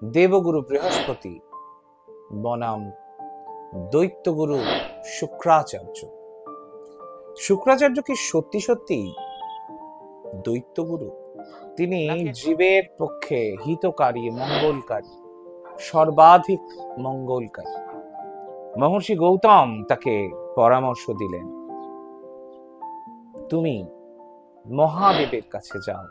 দেবগুরু বৃহস্পতি বনাম দৈত্যগুরু শুক্রাচার্য। শুক্রাচার্য কি সত্যি সত্যি দৈত্যগুরু? তিনি জীবের পক্ষে হিতকারী, মঙ্গলকারী, সর্বাধিক মঙ্গলকারী। মহর্ষি গৌতম তাকে পরামর্শ দিলেন, তুমি মহাদেবের কাছে যাও,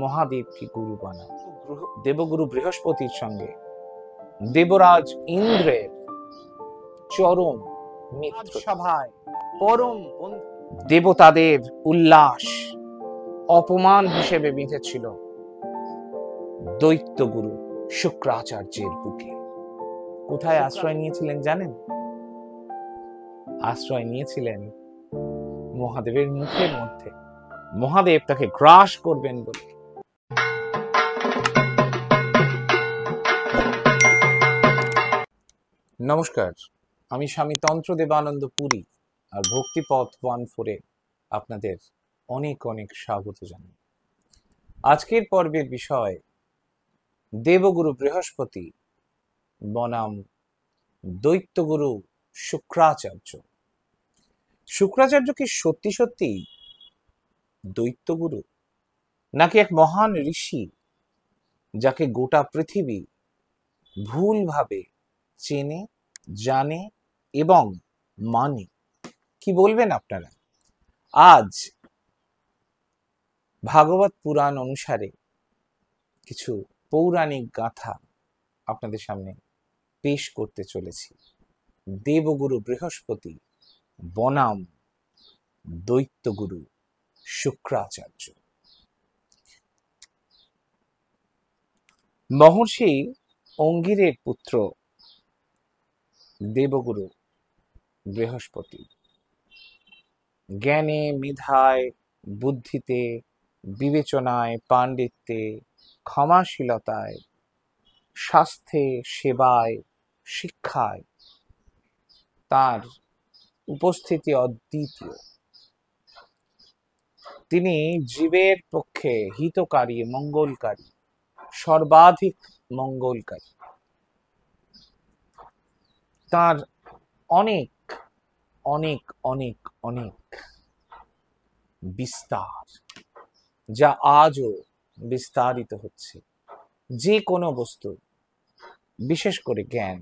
মহাদেবকে গুরু বানাও। দেবগুরু বৃহস্পতির সঙ্গে দেবরাজ ইন্দ্রের চরম মিত্র সভায় পরম দেবতাদের উল্লাস অপমান হিসেবে বিঁধেছিল দৈত্যগুরু শুক্রাচার্যের বুকে। কোথায় আশ্রয় নিয়েছিলেন জানেন? আশ্রয় নিয়েছিলেন মহাদেবের মুখের মধ্যে। মহাদেব তাকে গ্রাস করবেন বলে। নমস্কার, আমি স্বামী তন্ত্র দেবানন্দ পুরী আর ভক্তিপথ 14-এ আপনাদের অনেক অনেক স্বাগত জানাই। আজকের পর্বের বিষয় দেবগুরু বৃহস্পতি বনাম দৈত্যগুরু শুক্রাচার্য। শুক্রাচার্য কি সত্যি সত্যি দৈত্যগুরু, নাকি এক মহান ঋষি যাকে গোটা পৃথিবী ভুলভাবে চেনে, জানে এবং মানে? কি বলবেন আপনারা? আজ ভাগবত পুরাণ অনুসারে কিছু পৌরাণিক গাথা আপনাদের সামনে পেশ করতে চলেছি। দেবগুরু বৃহস্পতি বনাম দৈত্যগুরু শুক্রাচার্য। মহর্ষি অঙ্গিরের পুত্র দেবগুরু বৃহস্পতি জ্ঞানে, মেধায়, বুদ্ধিতে, বিবেচনায়, পাণ্ডিত্যে, ক্ষমাশীলতায়, স্বাস্থ্যে, সেবায়, শিক্ষায় তার উপস্থিতি অদ্বিতীয়। তিনি জীবের পক্ষে হিতকারী, মঙ্গলকারী, সর্বাধিক মঙ্গলকারী। তার অনেক অনেক অনেক অনেক বিস্তার, যা আজও বিস্তারিত হচ্ছে। যে কোনো বস্তু, বিশেষ করে জ্ঞান।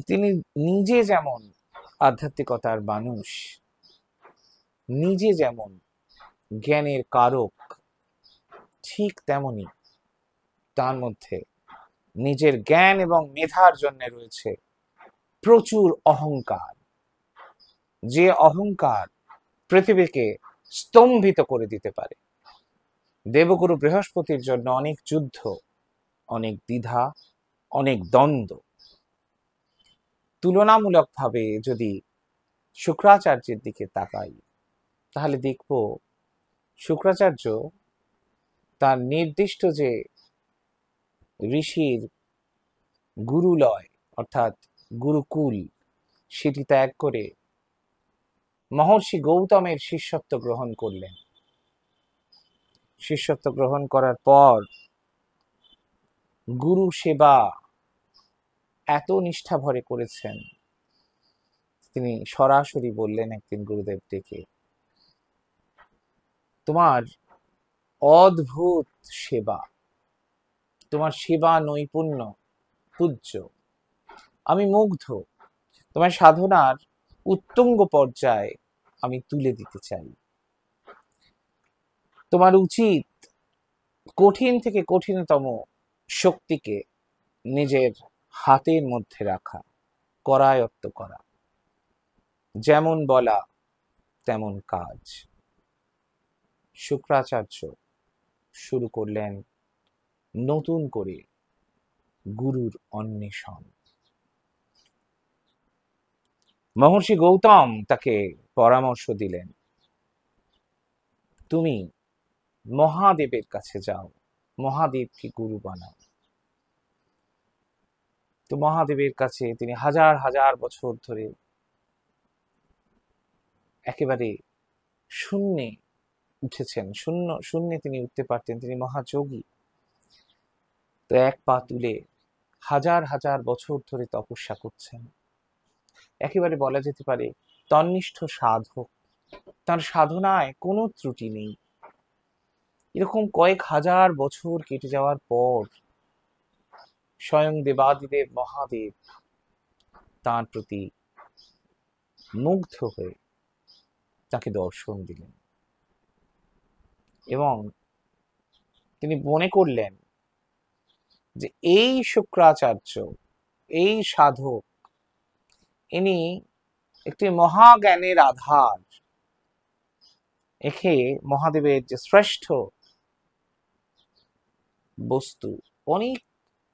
তিনি নিজে যেমন আধ্যাত্মিকতার মানুষ, নিজে যেমন জ্ঞানের কারক, ঠিক তেমনি তার মধ্যে নিজের জ্ঞান এবং মেধার জন্য রয়েছে প্রচুর অহংকার, যে অহংকার পৃথিবীকে স্তম্ভিত করে দিতে পারে। দেবগুরু বৃহস্পতির জন্য অনেক যুদ্ধ, অনেক দ্বিধা, অনেক দ্বন্দ্ব। তুলনামূলকভাবে যদি শুক্রাচার্যের দিকে তাকাই, তাহলে দেখব শুক্রাচার্য তার নির্দিষ্ট যে ঋষির গুরুলয় অর্থাৎ গুরুকুল, সেটি ত্যাগ করে মহর্ষি গৌতমের শিষ্যত্ব গ্রহণ করলেন। শিষ্যত্ব গ্রহণ করার পর গুরু সেবা এত নিষ্ঠা ভরে করেছেন, তিনি সরাসরি বললেন একদিন গুরুদেব ডেকে, তোমার অদ্ভুত সেবা, তোমার সেবা নৈপুণ্য পূজ্য, আমি মুগ্ধ। তোমার সাধনার উত্তুঙ্গ পর্যায়ে আমি তুলে দিতে চাই। তোমার উচিত কঠিন থেকে কঠিনতম শক্তিকে নিজের হাতের মধ্যে রাখা, করায়ত্ত করা, যেমন বলা তেমন কাজ। শুক্রাচার্য শুরু করলেন নতুন করে গুরুর অন্বেষণ। মহর্ষি গৌতম তাকে পরামর্শ দিলেন, তুমি মহাদেবের কাছে যাও, মহাদেবকে গুরু বানাও। তো মহাদেবের কাছে তিনি হাজার হাজার বছর ধরে একেবারে শূন্যে উঠেছেন, শূন্যে তিনি উঠতে পারতেন, তিনি মহাযোগী। তো এক পা তুলে হাজার হাজার বছর ধরে তপস্যা করছেন। একেবারে বলা যেতে পারে তন্নিষ্ঠ সাধক, তার সাধনায় কোনো ত্রুটি নেই। এরকম কয়েক হাজার বছর কেটে যাওয়ার পর স্বয়ং দেবাদিদেব মহাদেব তার প্রতি মুগ্ধ হয়ে তাকে দর্শন দিলেন এবং তিনি মনে করলেন যে এই শুক্রাচার্য, এই সাধক, ইনি একটি মহাজ্ঞানের আধার। একে মহাদেবের যে শ্রেষ্ঠ বস্তু, অনেক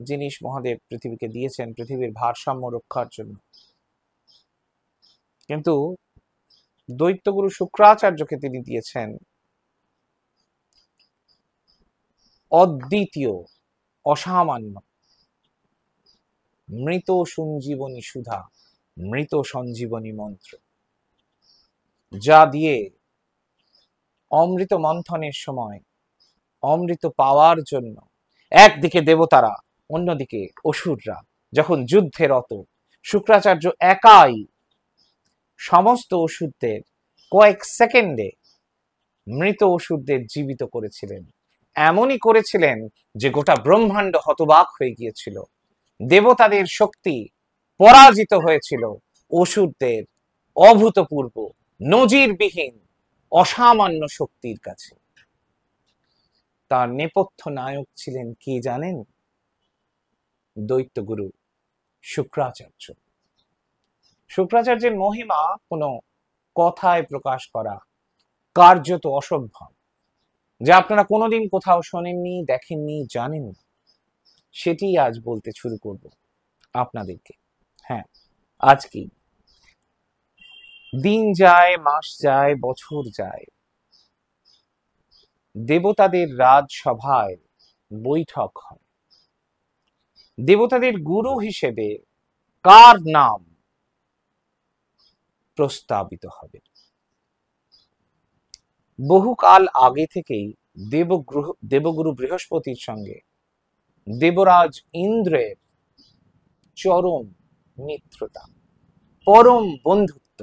জিনিস মহাদেব পৃথিবীকে দিয়েছেন পৃথিবীর ভারসাম্য রক্ষার জন্য, কিন্তু দৈত্যগুরু শুক্রাচার্যকে তিনি দিয়েছেন অদ্বিতীয়, অসামান্য মৃত সঞ্জীবনী সুধা, মৃত সঞ্জীবনী মন্ত্র, যা দিয়ে অমৃত মন্থনের সময় অমৃত পাওয়ার জন্য একদিকে দেবতারা, অন্যদিকে অসুররা যখন যুদ্ধে রত, শুক্রাচার্য একাই সমস্ত অসুরদের কয়েক সেকেন্ডে মৃত অসুরদের জীবিত করেছিলেন। এমনই করেছিলেন যে গোটা ব্রহ্মাণ্ড হতবাক হয়ে গিয়েছিল। দেবতাদের শক্তি পরাজিত হয়েছিল অসুরদের অভূতপূর্ব, নজিরবিহীন, অসামান্য শক্তির কাছে। তার নেপথ্য নায়ক ছিলেন কে জানেন? দৈত্যগুরু শুক্রাচার্য। শুক্রাচার্যের মহিমা কোনো কথায় প্রকাশ করা কার্যত অসম্ভব, যা আপনারা কোনোদিন কোথাও শোনেননি, দেখেননি, জানেন না, সেটি আজ বলতে শুরু করব আপনাদেরকে। হ্যাঁ, আজ কি দিন যায়, মাস যায়, বছর যায়, দেবতাদের রাজসভায় বৈঠক হয়। দেবতাদের গুরু হিসেবে কার নাম প্রস্তাবিত হবে? বহুকাল আগে থেকেই দেবগুরু বৃহস্পতির সঙ্গে দেবরাজ ইন্দ্রের চরম মিত্রতা, পরম বন্ধুত্ব।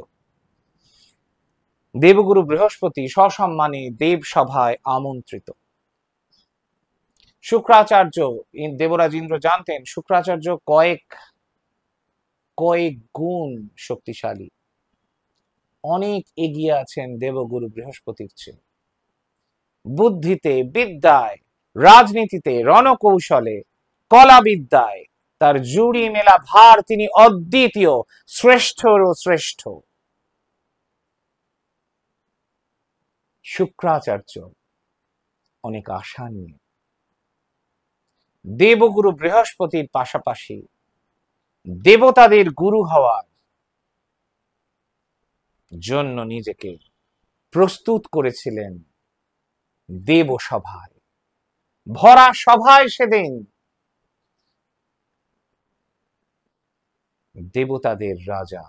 দেবগুরু বৃহস্পতি সসম্মানে দেব সভায় আমন্ত্রিত। শুক্রাচার্য, দেবরাজ ইন্দ্র জানতেন শুক্রাচার্য কয়েক গুণ শক্তিশালী, অনেক এগিয়ে আছেন দেবগুরু বৃহস্পতির চেয়ে। বুদ্ধিতে, বিদ্যায়, রাজনীতিতে, রণকৌশলে, কলাবিদ্যায় তার জুড়ি মেলা ভার, তিনি অদ্বিতীয়, শ্রেষ্ঠরও শ্রেষ্ঠ। শুক্রাচার্য অনেক আশা নিয়ে দেবগুরু বৃহস্পতির পাশাপাশি দেবতাদের গুরু হওয়ার জন্য নিজেকে প্রস্তুত করেছিলেন দেবসভায়। ভরা সভায় সেদিন দেবতাদের রাজা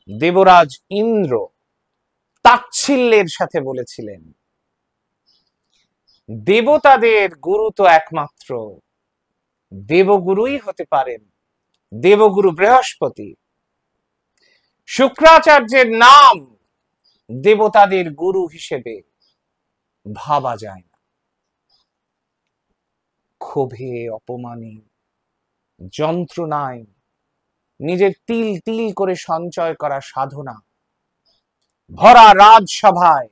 দেবরাজ ইন্দ্র তাচ্ছিল্যের সাথে বলেছিলেন, দেবতাদের গুরু তো একমাত্র দেবগুরুই হতে পারেন, দেবগুরু বৃহস্পতি। শুক্রাচার্যের নাম দেবতাদের গুরু হিসেবে ভাবা যায় না। ক্ষোভে, অপমানে, যন্ত্রণায়, নিজের তিল তিল করে সঞ্চয় করা সাধনা ভরা রাজসভায়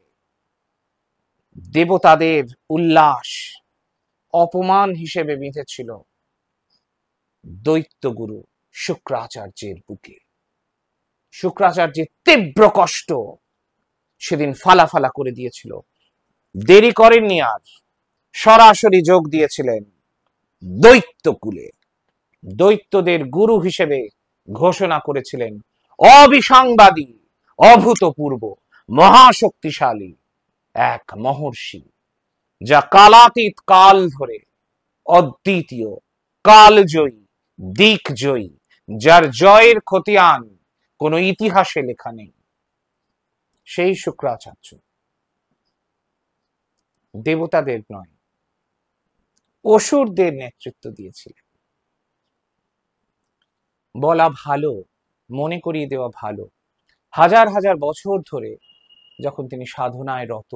দেবতাদের উল্লাস অপমান হিসেবে বিঁধেছিল দৈত্যগুরু শুক্রাচার্যের বুকে। শুক্রাচার্যের তীব্র কষ্ট সেদিন ফালাফালা করে দিয়েছিল। দেরি করেননি, আর সরাসরি যোগ দিয়েছিলেন দৈত্যকুলে। দৈত্যদের গুরু হিসেবে ঘোষণা করেছিলেন অবিসংবাদী, অভূতপূর্ব, মহাশক্তিশালী এক মহর্ষি, যা কালাতীত কাল ধরে অদ্বিতীয়, কালজয়ী, দিকজয়ী, যার জয়ের খতিয়ান কোনো ইতিহাসে লেখা নেই। সেই শুক্রাচার্য দেবতাদের নয়, অসুরদের নেতৃত্ব দিয়েছিলেন। বলা ভালো, মনে করিয়ে দেওয়া ভালো, হাজার হাজার বছর ধরে যখন তিনি সাধনায় রত,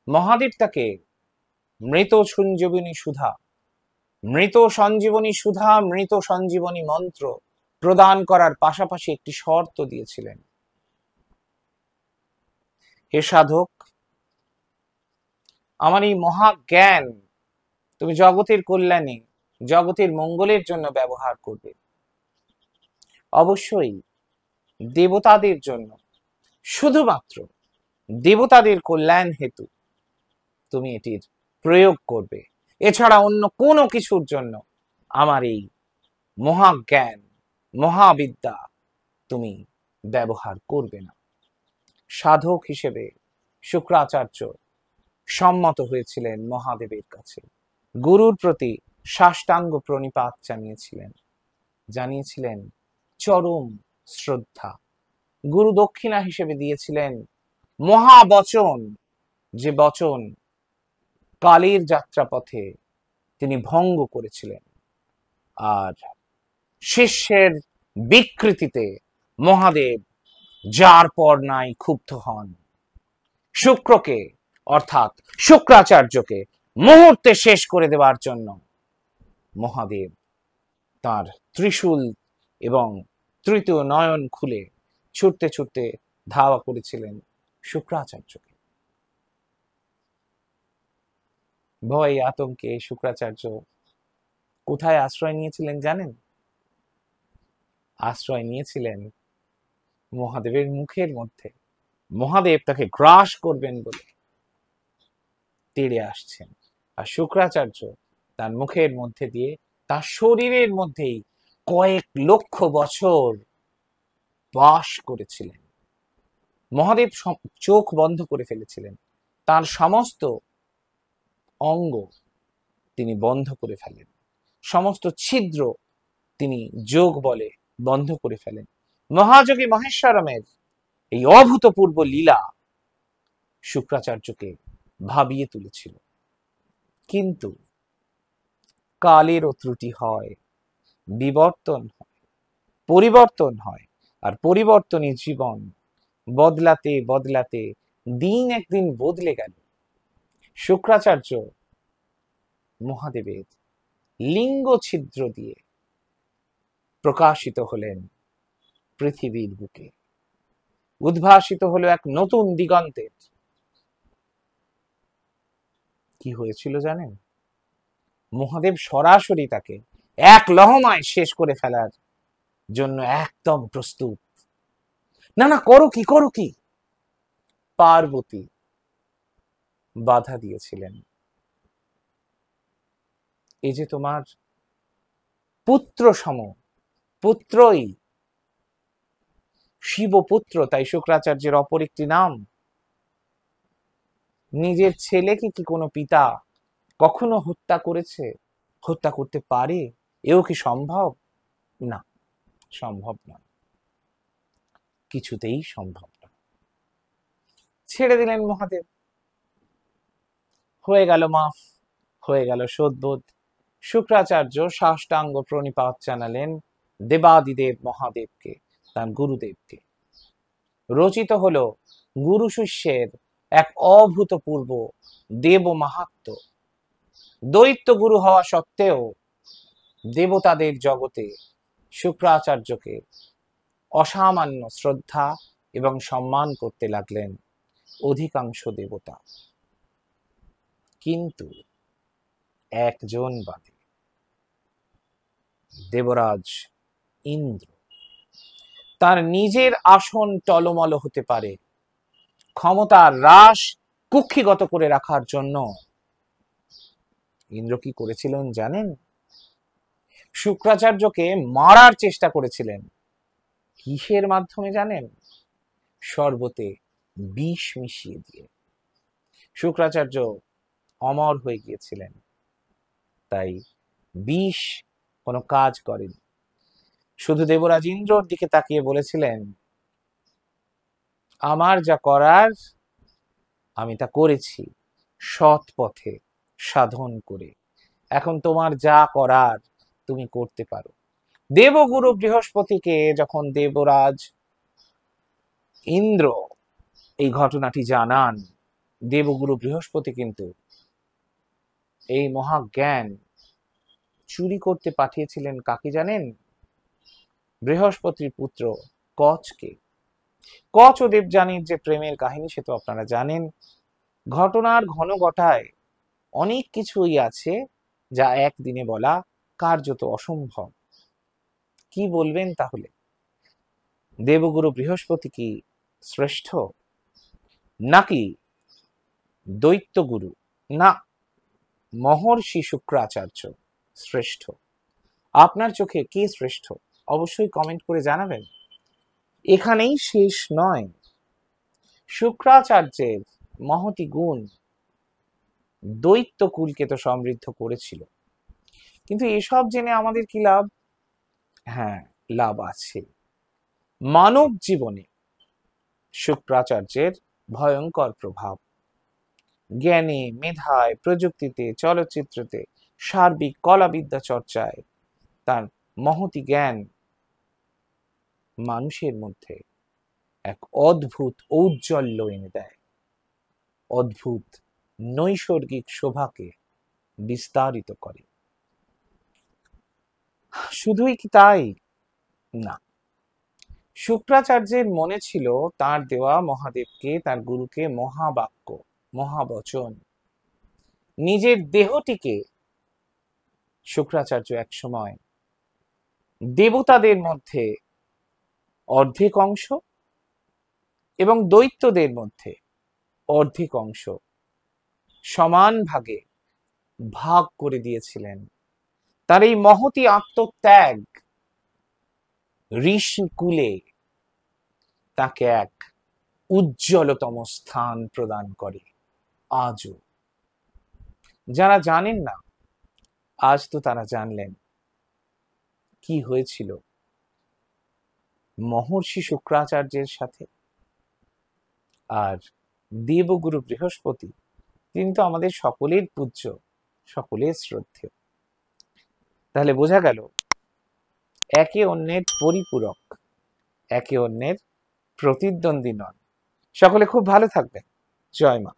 মহাদেব তাকে মৃত সঞ্জীবনী সুধা, মৃত সঞ্জীবনী সুধা, মৃত সঞ্জীবনী মন্ত্র প্রদান করার পাশাপাশি একটি শর্ত দিয়েছিলেন। হে সাধক, আমার এই মহাজ্ঞান তুমি জগতের কল্যাণে, জগতের মঙ্গলের জন্য ব্যবহার করবে। অবশ্যই দেবতাদের জন্য, শুধুমাত্র দেবতাদের কল্যাণ হেতু তুমি এটির প্রয়োগ করবে। এছাড়া অন্য কোনো কিছুর জন্য আমার এই মহাজ্ঞান, মহাবিদ্যা তুমি ব্যবহার করবে না। সাধক হিসেবে শুক্রাচার্য সম্মত হয়েছিলেন মহাদেবের কাছে, গুরুর প্রতি সাষ্টাঙ্গ প্রণিপাত জানিয়েছিলেন চরম শ্রদ্ধা। গুরু দক্ষিণা হিসেবে দিয়েছিলেন মহাবচন, যে বচন কালের যাত্রাপথে তিনি ভঙ্গ করেছিলেন। আর শিষ্যের বিকৃতিতে মহাদেব যার পর নাই ক্ষুব্ধ হন। শুক্রকে অর্থাৎ শুক্রাচার্যকে মুহূর্তে শেষ করে দেওয়ার জন্য মহাদেব তার ত্রিশূল এবং তৃতীয় নয়ন খুলে ছুটতে ছুটতে ধাওয়া করেছিলেন শুক্রাচার্যকে। ভয় আতঙ্কে শুক্রাচার্য কোথায় আশ্রয় নিয়েছিলেন জানেন? আশ্রয় নিয়েছিলেন মহাদেবের মুখের মধ্যে। মহাদেব তাকে গ্রাস করবেন বলে তেড়ে আসছেন, আর শুক্রাচার্য তার মুখের মধ্যে দিয়ে তার শরীরের মধ্যেই কয়েক লক্ষ বছর বাস করেছিলেন। মহাদেব চোখ বন্ধ করে ফেলেছিলেন, তার সমস্ত অঙ্গ তিনি বন্ধ করে ফেলেন, সমস্ত ছিদ্র তিনি যোগ বলে বন্ধ করে ফেলেন। মহাযোগী মহেশ্বরমের এই অভূতপূর্ব লীলা শুক্রাচার্যকে ভাবিয়ে তুলেছিল। কিন্তু কালেরও ত্রুটি হয়, বিবর্তন হয়, পরিবর্তন হয়, আর পরিবর্তনই জীবন। বদলাতে বদলাতে দিন একদিন বদলে গেল। শুক্রাচার্য মহাদেবের লিঙ্গ ছিদ্র দিয়ে প্রকাশিত হলেন পৃথিবীর বুকে, উদ্ভাসিত হলো এক নতুন দিগন্তের। কি হয়েছিল জানেন? মহাদেব সরাসরি তাকে এক লহমায় শেষ করে ফেলার জন্য একদম প্রস্তুত। না না, করো কি করো কি। পার্বতী বাধা দিয়েছিলেন, এই যে তোমার পুত্র সম, পুত্রই শিবপুত্র, তাই শুক্রাচার্যের অপর একটি নাম। নিজের ছেলেকে কি কোনো পিতা কখনো হত্যা করেছে, হত্যা করতে পারে? এও কি সম্ভব? না, সম্ভব না, কিছুতেই সম্ভব না। ছেড়ে দিলেন মহাদেব, হয়ে গেল মাফ, হয়ে গেল শোধবোধ। শুক্রাচার্য সাষ্টাঙ্গ প্রণিপাত জানালেন দেবাদিদেব মহাদেবকে, তার গুরুদেবকে। রচিত হলো গুরু শিষ্যের এক অভূতপূর্ব দেব মাহাত্ম্য। দৈত্য গুরু হওয়া সত্ত্বেও দেবতাদের জগতে শুক্রাচার্যকে অসামান্য শ্রদ্ধা এবং সম্মান করতে লাগলেন অধিকাংশ দেবতা। কিন্তু একজন বাদে, দেবরাজ ইন্দ্র। তার নিজের আসন টলমল হতে পারে, ক্ষমতার হ্রাস কুক্ষিগত করে রাখার জন্য ইন্দ্র কি করেছিলেন জানেন? শুক্রাচার্যকে মারার চেষ্টা করেছিলেন। কিসের মাধ্যমে জানেন? শরবতে বিষ মিশিয়ে দিয়ে। শুক্রাচার্য অমর হয়ে গিয়েছিলেন, তাই বিষ কোনো কাজ করেনি। শুধু দেবরাজ ইন্দ্রর দিকে তাকিয়ে বলেছিলেন, আমার যা করার আমি তা করেছি সৎ পথে, সাধন করে। এখন তোমার যা করার তুমি করতে পারো। দেবগুরু বৃহস্পতিকে যখন দেবরাজ ইন্দ্র এই ঘটনাটি জানান, দেবগুরু বৃহস্পতি কিন্তু এই মহাজ্ঞান চুরি করতে পাঠিয়েছিলেন কাকে জানেন? বৃহস্পতির পুত্র কচকে। কচ ও দেবযানীর যে প্রেমের কাহিনী সে তো আপনারা জানেন। ঘটনার ঘন ঘটায় অনেক কিছুই আছে যা একদিনে বলা কার্যত অসম্ভব। কি বলবেন তাহলে? দেবগুরু বৃহস্পতি কি শ্রেষ্ঠ, নাকি দৈত্যগুরু, না মহর্ষি শুক্রাচার্য শ্রেষ্ঠ? আপনার চোখে কে শ্রেষ্ঠ অবশ্যই কমেন্ট করে জানাবেন। এখানেই শেষ নয়, শুক্রাচার্যের মহতি গুণ দৈত্যকুলকে তো সমৃদ্ধ করেছিল, কিন্তু এসব জেনে আমাদের কি লাভ? হ্যাঁ, লাভ আছে। মানব জীবনে শুক্রাচার্যের ভয়ঙ্কর প্রভাব, জ্ঞানে, মেধায়, প্রযুক্তিতে, চলচ্চিত্রতে, সার্বিক কলাবিদ্যা চর্চায় তার মহতি জ্ঞান মানুষের মধ্যে এক অদ্ভুত ঔজ্জ্বল্য এনে দেয়, অদ্ভুত নৈসর্গিক শোভাকে বিস্তারিত করে। শুধুই কি তাই? না, শুক্রাচার্যের মনে ছিল তার দেওয়া মহাদেবকে, তার গুরুকে মহাবাক্য, মহাবচন, নিজের দেহটিকে শুক্রাচার্য একসময় দেবতাদের মধ্যে অর্ধেক অংশ এবং দৈত্যদের মধ্যে অর্ধেক অংশ সমান ভাগে ভাগ করে দিয়েছিলেন। তার এই মহতি আত্মত্যাগ ঋষিকুলে তাকে এক উজ্জ্বলতম স্থান প্রদান করে আজও। যারা জানেন না, আজ তো তারা জানলেন কি হয়েছিল মহর্ষি শুক্রাচার্যের সাথে। আর দেবগুরু বৃহস্পতি তিনি তো আমাদের সকলের পূজ্য, সকলের শ্রদ্ধেয়। তাহলে বোঝা গেল একে অন্যের পরিপূরক, একে অন্যের প্রতিদ্বন্দ্বী নন। সকলে খুব ভালো থাকবেন। জয় মা।